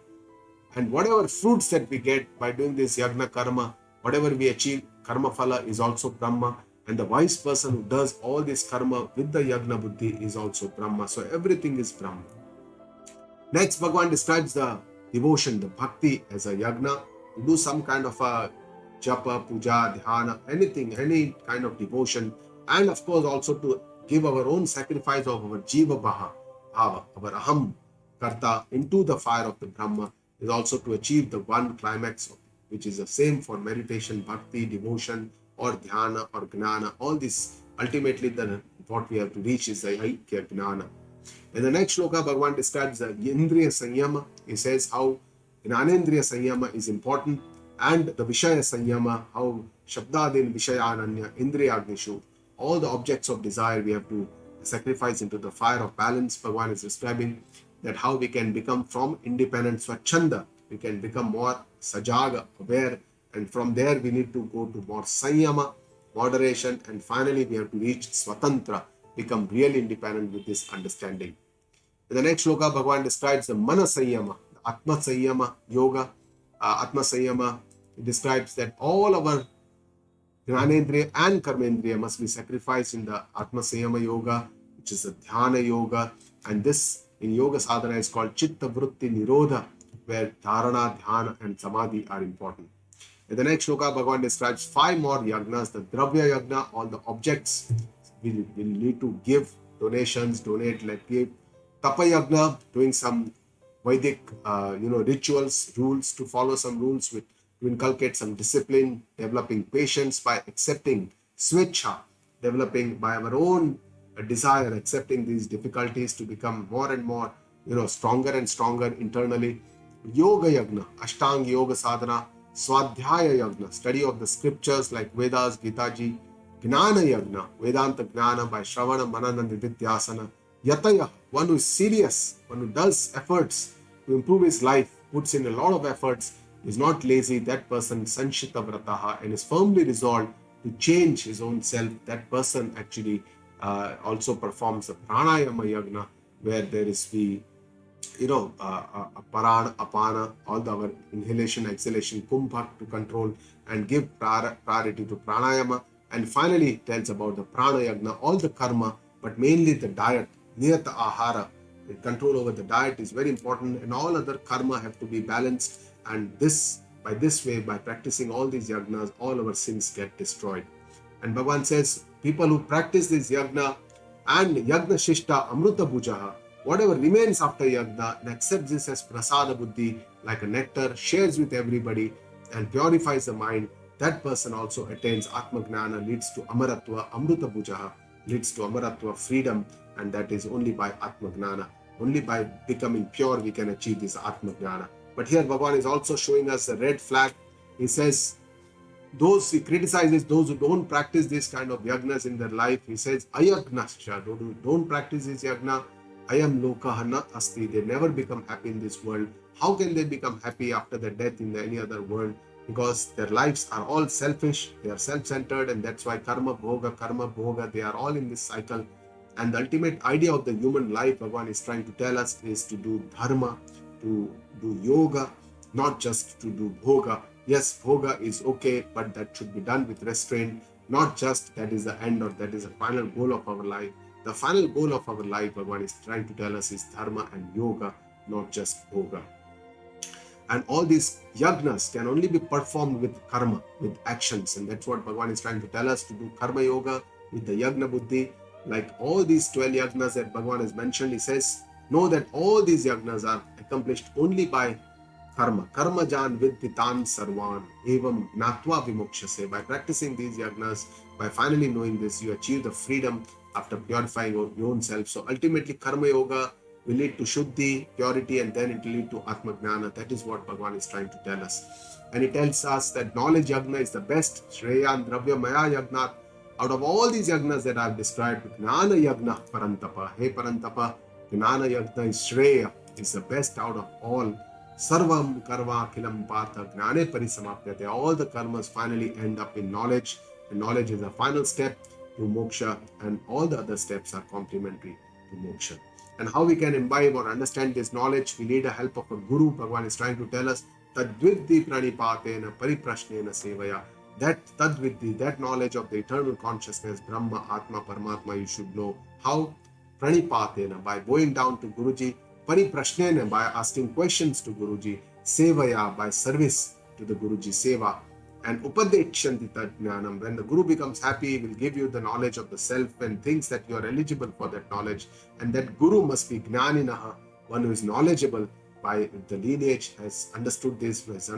And whatever fruits that we get by doing this yagna karma, whatever we achieve, karma phala, is also Brahma. And the wise person who does all this karma with the yagna buddhi is also Brahma. So everything is Brahma. Next, Bhagavan describes the devotion, the bhakti, as a yagna. To do some kind of a japa, puja, dhyana, anything, any kind of devotion. And of course also to give our own sacrifice of our jiva bhava, our aham karta, into the fire of the Brahma, is also to achieve the one climax, which is the same for meditation, bhakti, devotion, or dhyana, or gnana. All this, ultimately what we have to reach is the aikya gnana. In the next shloka, Bhagavan describes the Indriya Sanyama. He says how Jnanendriya Sanyama is important, and the Vishaya Sanyama, how Shabdadin Vishayananya Indriyagnishu, all the objects of desire we have to sacrifice into the fire of balance. Bhagavan is describing that how we can become from independent Swachanda, we can become more Sajaga, aware, and from there we need to go to more Sanyama, moderation, and finally we have to reach Swatantra, become really independent with this understanding. In the next shloka, Bhagavan describes the Mana Sanyama, the Atma Sanyama Yoga. Atma Sanyama describes that all our Jnanendriya and Karmendriya must be sacrificed in the Atma Sanyama Yoga, which is the Dhyana Yoga. And this in Yoga Sadhana is called Chitta Vritti Nirodha, where Dharana, Dhyana, and Samadhi are important. In the next shloka, Bhagavan describes 5 more yagnas, the Dravya Yagna, all the objects we need to give, donations, donate, like give. Tapa Yagna, doing some Vedic, rituals, rules, to follow some rules, to inculcate some discipline, developing patience by accepting switcha, developing by our own desire, accepting these difficulties to become more and more, stronger and stronger internally. Yoga Yagna, Ashtanga Yoga Sadhana, Swadhyaya Yagna, study of the scriptures like Vedas, Geeta ji. Gnana Yagna, Vedanta Gnana by Shravana, Manana, Nididhyasana. Yataya, one who is serious, one who does efforts to improve his life, puts in a lot of efforts, is not lazy, that person Sanshita Vrataha, and is firmly resolved to change his own self. That person actually also performs the Pranayama Yagna, where there is the Parana, Apana, all our inhalation, exhalation, Kumbha to control and give priority to Pranayama. And finally tells about the Prana Yagna, all the karma, but mainly the diet, Niyata Ahara. The control over the diet is very important, and all other karma have to be balanced. And by this way, by practicing all these yagnas, all our sins get destroyed. And Bhagavan says, people who practice this yagna and yagna shishta amruta bhujaha, whatever remains after yagna, and accepts this as prasada buddhi, like a nectar, shares with everybody and purifies the mind, that person also attains Atma Gnana, leads to Amaratva, Amruta Bhujaha, leads to Amaratva, freedom, and that is only by Atma Gnana. Only by becoming pure we can achieve this Atma Gnana. But here Bhagavan is also showing us a red flag. He says, he criticizes those who don't practice this kind of yagnas in their life. He says, Ayagnascha, don't practice this yagna. Ayam lokaha na asti. They never become happy in this world. How can they become happy after their death in any other world? Because their lives are all selfish, they are self-centered, and that's why karma bhoga, they are all in this cycle. And the ultimate idea of the human life, Bhagavan is trying to tell us, is to do dharma, to do yoga, not just to do bhoga. Yes, bhoga is okay, but that should be done with restraint, not just that is the end or that is the final goal of our life. The final goal of our life, Bhagavan is trying to tell us, is dharma and yoga, not just bhoga. And all these yagnas can only be performed with karma, with actions. And that's what Bhagavan is trying to tell us, to do karma yoga with the yagna buddhi. Like all these 12 yagnas that Bhagavan has mentioned, he says, know that all these yagnas are accomplished only by karma. Karma jan vidditan sarvan evam natva vimokshase. By practicing these yagnas, by finally knowing this, you achieve the freedom after purifying your own self. So ultimately, karma yoga will lead to Shuddhi, purity, and then it will lead to Atma Gnana. That is what Bhagavan is trying to tell us. And he tells us that knowledge yagna is the best. Shreya and Dravya Maya Yagnat. Out of all these yagnas that I have described, Gnana Yagna Parantapa. Hey Parantapa, Gnana Yagna is Shreya, is the best out of all. Sarvam Karma Kilam Partha Gnane Parisamapyate. All the karmas finally end up in knowledge. And knowledge is the final step to moksha, and all the other steps are complementary to moksha. And how we can imbibe or understand this knowledge, we need the help of a guru. Bhagavan is trying to tell us, Tadvidhi pranipatena pariprashnena sevaya. That Tadvidhi, that knowledge of the eternal consciousness, Brahma, Atma, Paramatma, you should know. How? Pranipatena, by bowing down to Guruji, pariprashnena, by asking questions to Guruji, sevaya, by service to the Guruji, seva. And upadekshantita jnanam, when the Guru becomes happy, he will give you the knowledge of the self and thinks that you are eligible for that knowledge. And that Guru must be gnaninaha, one who is knowledgeable by the lineage, has understood this, who has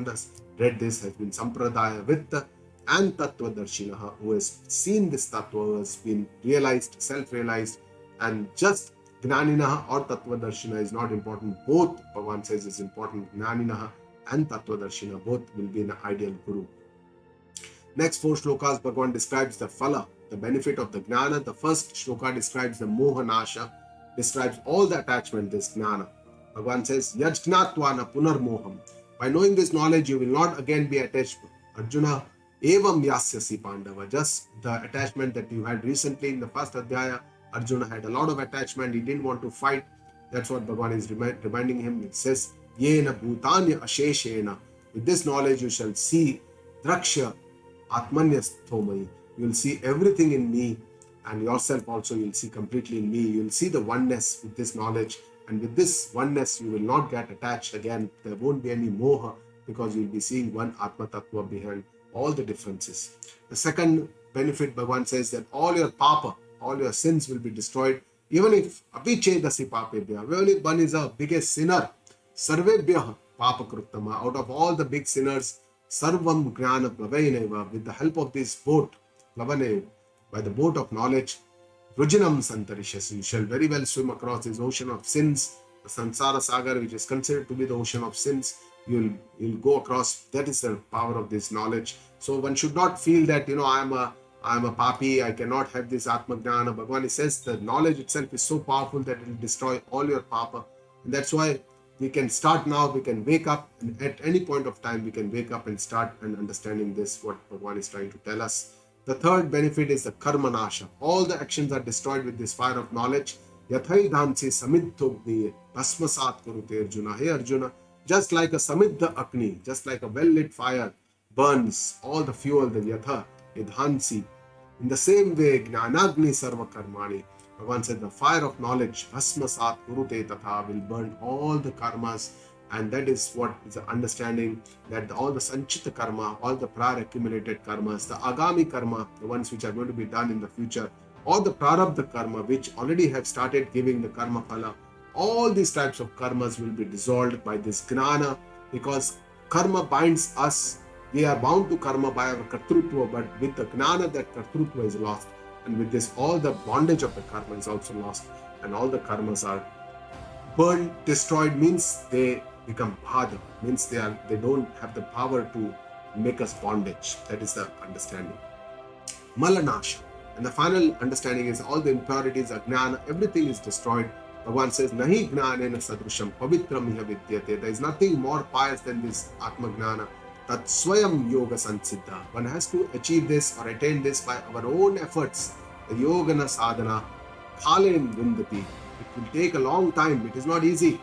read this, has been sampradaya vitta, and tattva darshinaha, who has seen this tattva, who has been realized, self-realized, and just Gnaninaha or Tattvadarshina is not important. Both, Bhagavan says, is important. Gnaninaha and Tattvadarshina, both will be an ideal guru. Next 4 shlokas, Bhagavan describes the phala, the benefit of the gnana. The first shloka describes the mohanasha, describes all the attachment, this gnana. Bhagavan says, Yajgnatwana punarmoham. By knowing this knowledge, you will not again be attached. Arjuna, evam yasyasi pandava. Just the attachment that you had recently in the first Adhyaya, Arjuna had a lot of attachment. He didn't want to fight. That's what Bhagavan is reminding him. It says, Yena bhutanya asheshena. With this knowledge, you shall see draksha Atmanyasthomai. You will see everything in me, and yourself also you will see completely in me. You will see the oneness with this knowledge, and with this oneness you will not get attached again. There won't be any moha, because you will be seeing one Atma Tattva behind all the differences. The second benefit, Bhagavan says, that all your papa, all your sins will be destroyed. Even if apichedasi papebhya, even if one is a biggest sinner, sarvebhya papa kruttama, out of all the big sinners, Sarvam Gnana Plavaineva, with the help of this boat, Plavanev, by the boat of knowledge, Vrujinam Santarishas, you shall very well swim across this ocean of sins, the Sansara Sagar, which is considered to be the ocean of sins. You'll go across. That is the power of this knowledge. So one should not feel that, I am a papi, I cannot have this Atma Gnana. Bhagavan says the knowledge itself is so powerful that it will destroy all your papa. And that's why we can start now, we can wake up, and at any point of time we can wake up and start and understanding this, what Bhagavan is trying to tell us. The third benefit is the karma nasha. All the actions are destroyed with this fire of knowledge. Yathai dhansi samidhogni bhasmasat kurute Arjuna. Hey Arjuna, just like a samidha agni, just like a well-lit fire burns all the fuel, the yatha, idhansi. In the same way, gnanagni sarva karmani. Bhagavan said the fire of knowledge, bhasmasat kurute tatha, will burn all the karmas, and that is what is the understanding, that all the sanchita karma, all the prior accumulated karmas, the agami karma, the ones which are going to be done in the future, or the prarabdha karma, which already have started giving the karma phala, all these types of karmas will be dissolved by this gnana, because karma binds us. We are bound to karma by our kartrutva, but with the gnana, that kartrutva is lost. And with this, all the bondage of the karma is also lost, and all the karmas are burned, destroyed, means they become bhada, means they don't have the power to make us bondage. That is the understanding. Malanasha. And the final understanding is all the impurities, ajnana, everything is destroyed. Bhagavan says, Nahi gnanena sadrusham pavitram iha vidyate. There is nothing more pious than this Atma Gnana. Tat swayam yoga sansiddha. One has to achieve this or attain this by our own efforts. The yogana sadhana, khalen vindati. It will take a long time. It is not easy.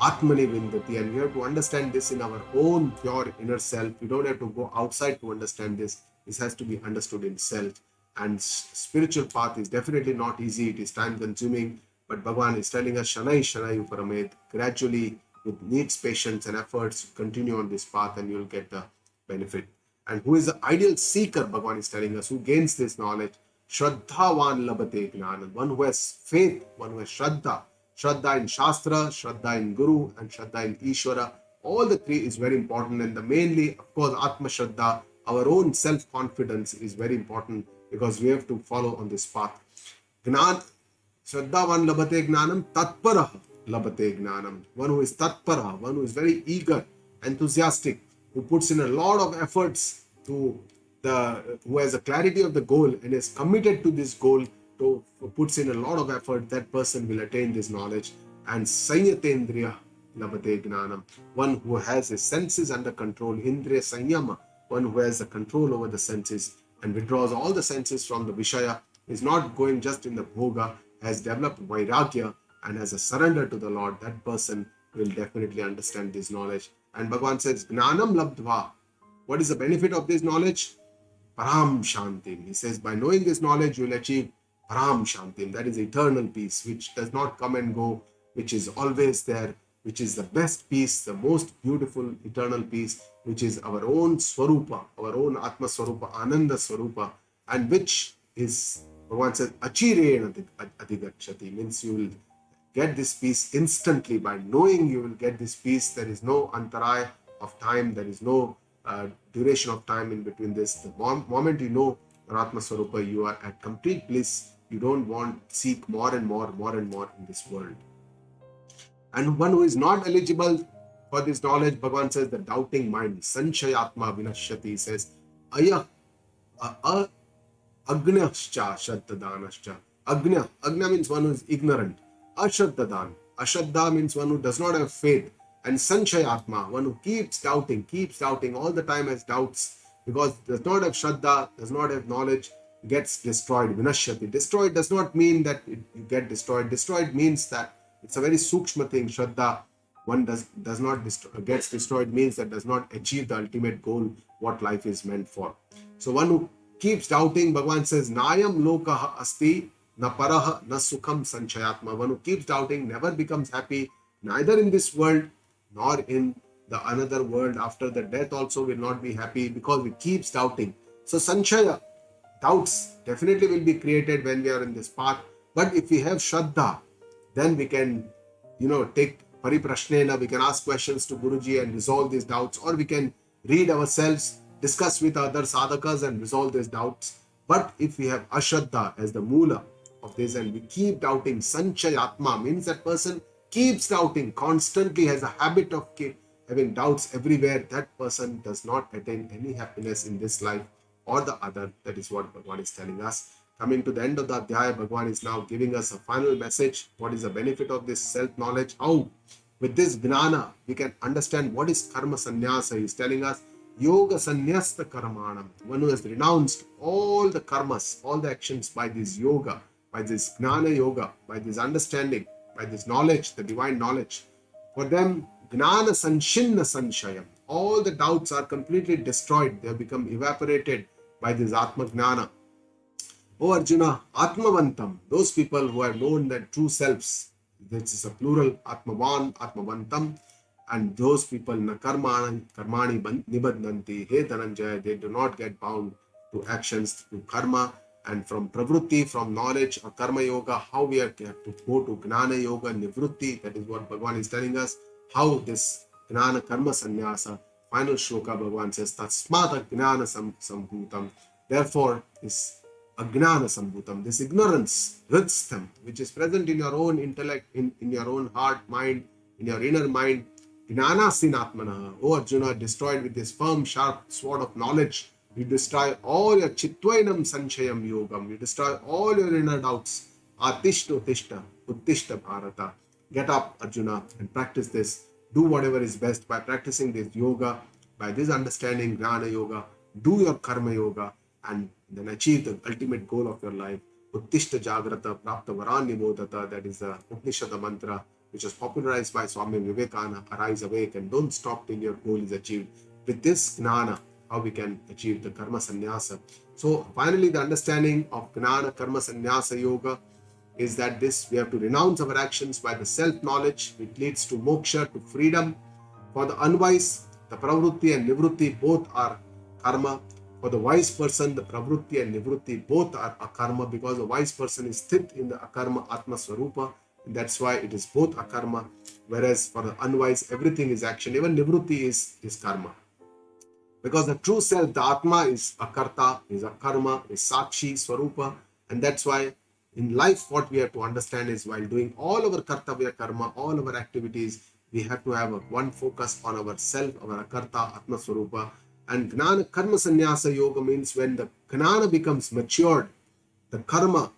Atmani vindati. And we have to understand this in our own pure inner self. We don't have to go outside to understand this. This has to be understood in self. And spiritual path is definitely not easy. It is time consuming. But Bhagavan is telling us, Shanai Shanai Uparamed. Gradually, with needs, patience, and efforts, continue on this path and you'll get the benefit. And who is the ideal seeker, Bhagavan is telling us, who gains this knowledge? Shraddhavan labate gnana. One who has faith, one who has Shraddha. Shraddha in Shastra, Shraddha in Guru, and Shraddha in Ishvara. All the three is very important. And the mainly, of course, Atma Shraddha, our own self-confidence is very important, because we have to follow on this path. Gnan, Shraddhavan labate gnanam tatpara labate gnanam. One who is tatpara, one who is very eager, enthusiastic, who puts in a lot of efforts who has a clarity of the goal and is committed to this goal, puts in a lot of effort, that person will attain this knowledge. And Sanyatendriya labate gnanam. One who has his senses under control, Indriya Sanyama, one who has the control over the senses and withdraws all the senses from the Vishaya, is not going just in the Bhoga, has developed Vairagya and has a surrender to the Lord. That person will definitely understand this knowledge. And Bhagavan says, Gnanam labdva. What is the benefit of this knowledge? Param Shantim. He says, by knowing this knowledge, you will achieve Param Shantim. That is eternal peace, which does not come and go, which is always there, which is the best peace, the most beautiful eternal peace, which is our own Swarupa, our own Atma Swarupa, Ananda Swarupa, and which is, Bhagavan says, Achirena Adhigachati, means you will get this peace instantly. By knowing you will get this peace, there is no antarai of time, there is no duration of time in between this. The moment you know Atma Swarupa, you are at complete bliss, You don't want to seek more and more in this world. And one who is not eligible for this knowledge, Bhagavan says, the doubting mind, sanshayatma vinashyati, says, aya, agnyascha shraddhadanascha. Agnya means one who is ignorant. Ashraddhadan. Ashraddha means one who does not have faith. And sanshayatma, one who keeps doubting all the time, has doubts, because does not have shraddha, does not have knowledge, gets destroyed. Vinashyati. Destroyed does not mean that you get destroyed. Destroyed means that it's a very sukshma thing. Shraddha, one does not gets destroyed, means that does not achieve the ultimate goal, what life is meant for. So one who keeps doubting, Bhagavan says, Nayam lokaha asti na paraha na sukham sanchayatma. One who keeps doubting never becomes happy, neither in this world nor in the another world. After the death also will not be happy, because he keeps doubting. So sanchaya, doubts definitely will be created when we are in this path. But if we have shraddha, then we can, take pariprashnena, we can ask questions to Guruji and resolve these doubts, or we can read ourselves, discuss with other sadhakas and resolve these doubts. But if we have ashraddha as the mula of this and we keep doubting, sanchayatma means that person keeps doubting, constantly has a habit of having doubts everywhere, that person does not attain any happiness in this life or the other. That is what Bhagavan is telling us. Coming to the end of the Adhyaya, Bhagavan is now giving us a final message. What is the benefit of this self-knowledge? How with this gnana we can understand what is karma sannyasa. He is telling us, yoga sannyasta karmanam. One who has renounced all the karmas, all the actions by this yoga, by this gnana yoga, by this understanding, by this knowledge, the divine knowledge. For them, gnana sanshinna sanshayam. All the doubts are completely destroyed. They have become evaporated by this atma gnana. O Arjuna, Atmavantam, those people who have known their true selves, this is a plural, Atmavan, Atmavantam, and those people, na karmani nibadnanti, he Dhananjaya, they do not get bound to actions, to karma, and from pravrutti, from knowledge or Karma-yoga, how we have to go to Gnana-yoga, nivrutti, that is what Bhagavan is telling us, how this Gnana Karma Sannyasa, final shloka, Bhagavan says, Tatsmat Gnana Sambhutam, therefore, this Ajnana Sambhutam, this ignorance, Hridstham, which is present in your own intellect, in your own heart, mind, in your inner mind, Gnana Sinatmana, O Arjuna, destroyed with this firm, sharp sword of knowledge. You destroy all your Chitvainam Sanchayam Yogam, you destroy all your inner doubts. Atishto Tishta, Uttishta Bharata. Get up, Arjuna, and practice this. Do whatever is best by practicing this yoga, by this understanding, Gnana Yoga. Do your Karma Yoga, and then achieve the ultimate goal of your life. Uttishta Jagrata Prapta Varanya Bodhata, that is the Upanishad mantra, which was popularized by Swami Vivekananda. Arise, awake, and don't stop till your goal is achieved. With this Gnana, how we can achieve the Karma Sannyasa. So finally, the understanding of Gnana Karma Sannyasa Yoga is that we have to renounce our actions by the self-knowledge, which leads to moksha, to freedom. For the unwise, the pravrutti and nivrutti both are karma. For the wise person, the pravrutti and nivrutti both are akarma, because the wise person is sthit in the akarma atma swarupa, and that's why it is both akarma. Whereas for the unwise, everything is action. Even nivrutti is karma. Because the true self, the atma, is akarta, is akarma, is sakshi, swarupa, and that's why in life what we have to understand is, while doing all our kartavya karma, all our activities, we have to have one focus on our self, our akarta, atma swarupa. And Gnana Karma Sannyasa Yoga means when the Gnana becomes matured, the karma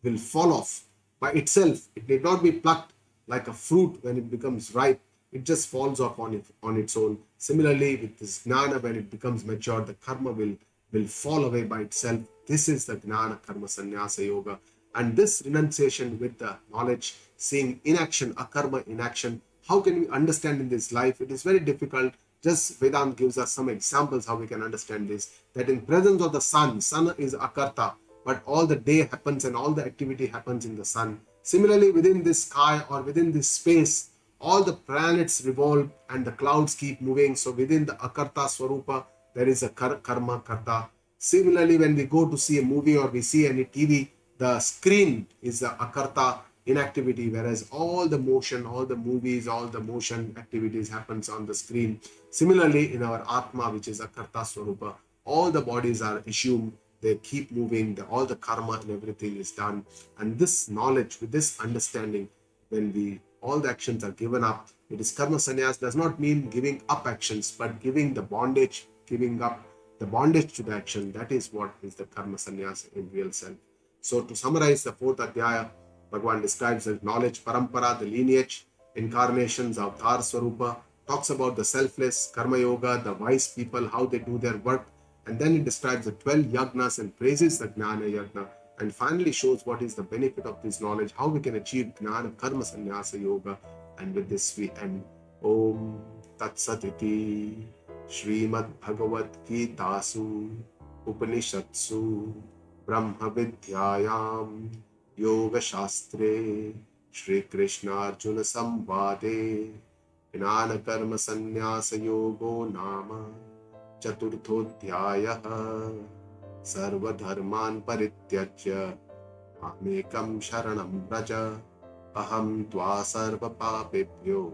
will fall off by itself. It need not be plucked like a fruit when it becomes ripe. It just falls off on its own. Similarly, with this Gnana, when it becomes mature, the karma will fall away by itself. This is the Gnana Karma Sannyasa Yoga. And this renunciation with the knowledge, seeing inaction, akarma inaction, how can we understand in this life? It is very difficult. Just Vedanta gives us some examples how we can understand this. That in presence of the sun is akarta, but all the day happens and all the activity happens in the sun. Similarly, within this sky or within this space, all the planets revolve and the clouds keep moving. So within the akarta swarupa, there is a karma karta. Similarly, when we go to see a movie or we see any TV, the screen is the akarta inactivity, whereas all the motion, all the movies, all the motion activities happens on the screen. Similarly, in our Atma, which is a Karta Swarupa, all the bodies are assumed they keep moving, all the karma and everything is done. And this knowledge, with this understanding, when all the actions are given up, it is karma sannyas, does not mean giving up actions, but giving the bondage, giving up the bondage to the action. That is what is the karma sannyas in real sense. So to summarize the fourth Adhyaya, Bhagavan describes as knowledge, parampara, the lineage, incarnations, avatar swarupa, talks about the selfless, Karma-yoga, the wise people, how they do their work, and then it describes the 12 yagnas and praises the Jnana-yagna, and finally shows what is the benefit of this knowledge, how we can achieve Jnana, Karma, Sannyasa Yoga, and with this we end. Om Tat Satiti Srimad Bhagavad Geetasu Upanishatsu Brahma Vidyayam Yoga Shastre Shree Krishna Arjuna Samvade Jnana Karma Sannyasa Yogo Nama Chaturthodhyayah Sarva Dharman Parityajya Mamekam Sharanam Vraja Aham Tva Sarva Papebhyo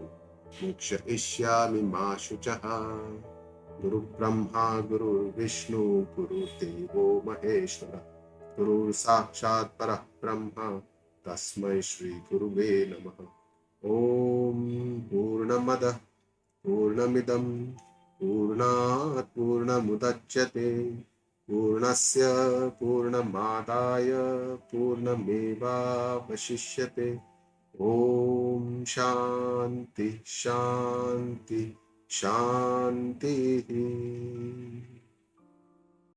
Moksha Ishyami Ma Shuchaha Guru Brahma Guru Vishnu Guru Devo Maheshwara Guru Sakshat Parah Brahma Tasmai Shri Guruve Namaha. Om Purnamada Purnamidam Purnat Purnamudachyate Purnasya Purnamadaya Purnameva Vashishyate. Om Shanti Shanti Shanti.